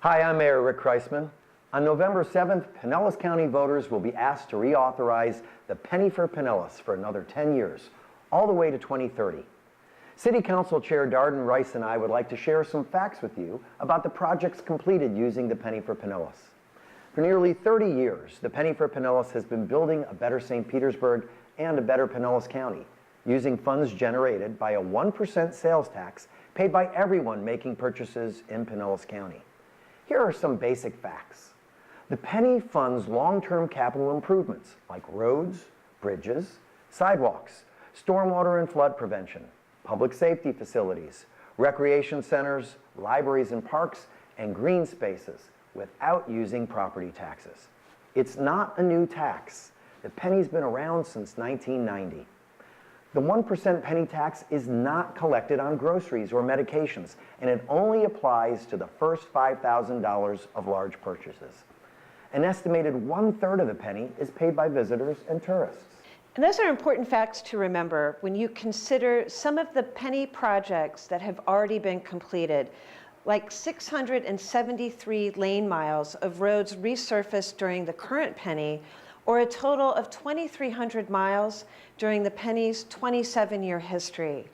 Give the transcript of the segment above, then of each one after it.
Hi, I'm Mayor Rick Kreisman. On November 7th, Pinellas County voters will be asked to reauthorize the penny for Pinellas for another 10 years, all the way to 2030. City Council Chair Darden Rice and I would like to share some facts with you about the projects completed using the penny for Pinellas. For nearly 30 years, the penny for Pinellas has been building a better St. Petersburg and a better Pinellas County, using funds generated by a 1% sales tax paid by everyone making purchases in Pinellas County. Here are some basic facts. The penny funds long-term capital improvements like roads, bridges, sidewalks, stormwater and flood prevention, public safety facilities, recreation centers, libraries and parks, and green spaces without using property taxes. It's not a new tax. The penny's been around since 1990. The 1% penny tax is not collected on groceries or medications, and it only applies to the first $5,000 of large purchases. An estimated 1/3 of the penny is paid by visitors and tourists. And those are important facts to remember when you consider some of the penny projects that have already been completed, like 673 lane miles of roads resurfaced during the current penny, or a total of 2,300 miles during the penny's 27-year history.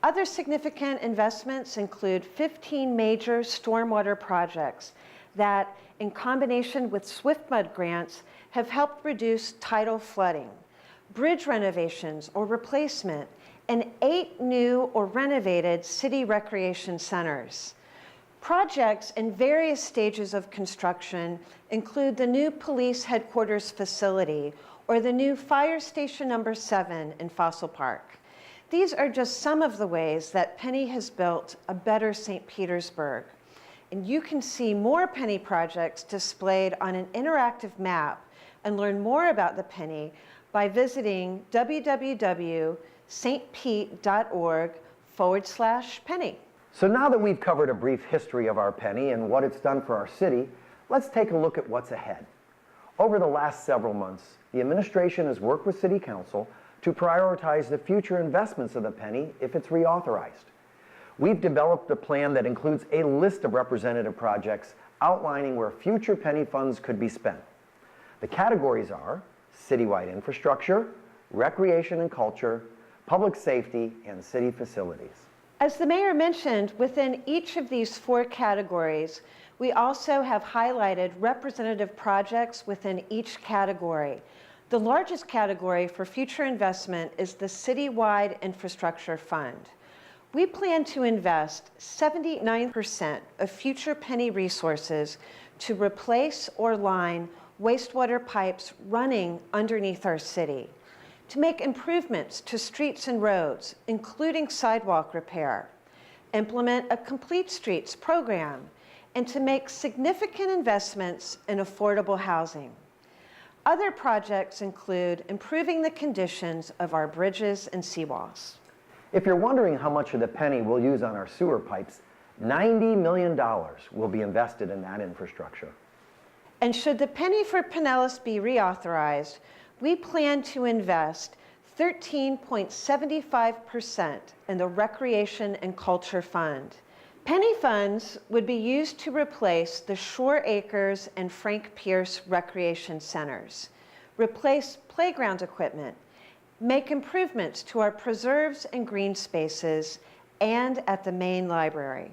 Other significant investments include 15 major stormwater projects that, in combination with SwiftMud grants, have helped reduce tidal flooding, bridge renovations or replacement, and 8 new or renovated city recreation centers. Projects in various stages of construction include the new police headquarters facility or the new fire station number 7 in Fossil Park. These are just some of the ways that Penny has built a better St. Petersburg. And you can see more Penny projects displayed on an interactive map and learn more about the Penny by visiting www.stpete.org/penny. So now that we've covered a brief history of our penny and what it's done for our city, let's take a look at what's ahead. Over the last several months, the administration has worked with City Council to prioritize the future investments of the penny if it's reauthorized. We've developed a plan that includes a list of representative projects outlining where future penny funds could be spent. The categories are citywide infrastructure, recreation and culture, public safety, and city facilities. As the mayor mentioned, within each of these 4 categories, we also have highlighted representative projects within each category. The largest category for future investment is the Citywide Infrastructure Fund. We plan to invest 79% of future penny resources to replace or line wastewater pipes running underneath our city, to make improvements to streets and roads, including sidewalk repair, implement a Complete Streets program, and to make significant investments in affordable housing. Other projects include improving the conditions of our bridges and seawalls. If you're wondering how much of the penny we'll use on our sewer pipes, $90 million will be invested in that infrastructure. And should the penny for Pinellas be reauthorized, we plan to invest 13.75% in the Recreation and Culture Fund. Penny funds would be used to replace the Shore Acres and Frank Pierce recreation centers, replace playground equipment, make improvements to our preserves and green spaces, and at the main library.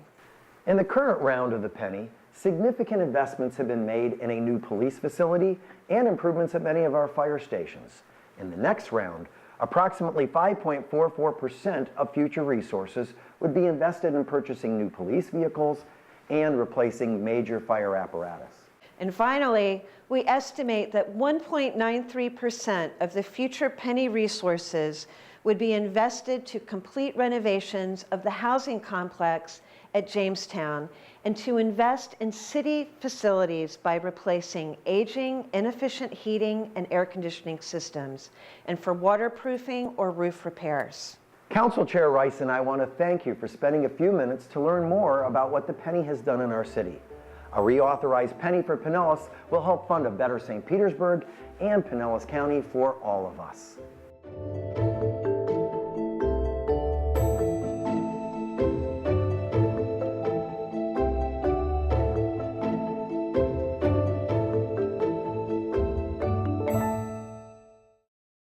In the current round of the penny, significant investments have been made in a new police facility and improvements at many of our fire stations. In the next round, approximately 5.44% of future resources would be invested in purchasing new police vehicles and replacing major fire apparatus. And finally, we estimate that 1.93% of the future penny resources would be invested to complete renovations of the housing complex at Jamestown and to invest in city facilities by replacing aging, inefficient heating and air conditioning systems, and for waterproofing or roof repairs. Council Chair Rice and I want to thank you for spending a few minutes to learn more about what the penny has done in our city. A reauthorized penny for Pinellas will help fund a better St. Petersburg and Pinellas County for all of us.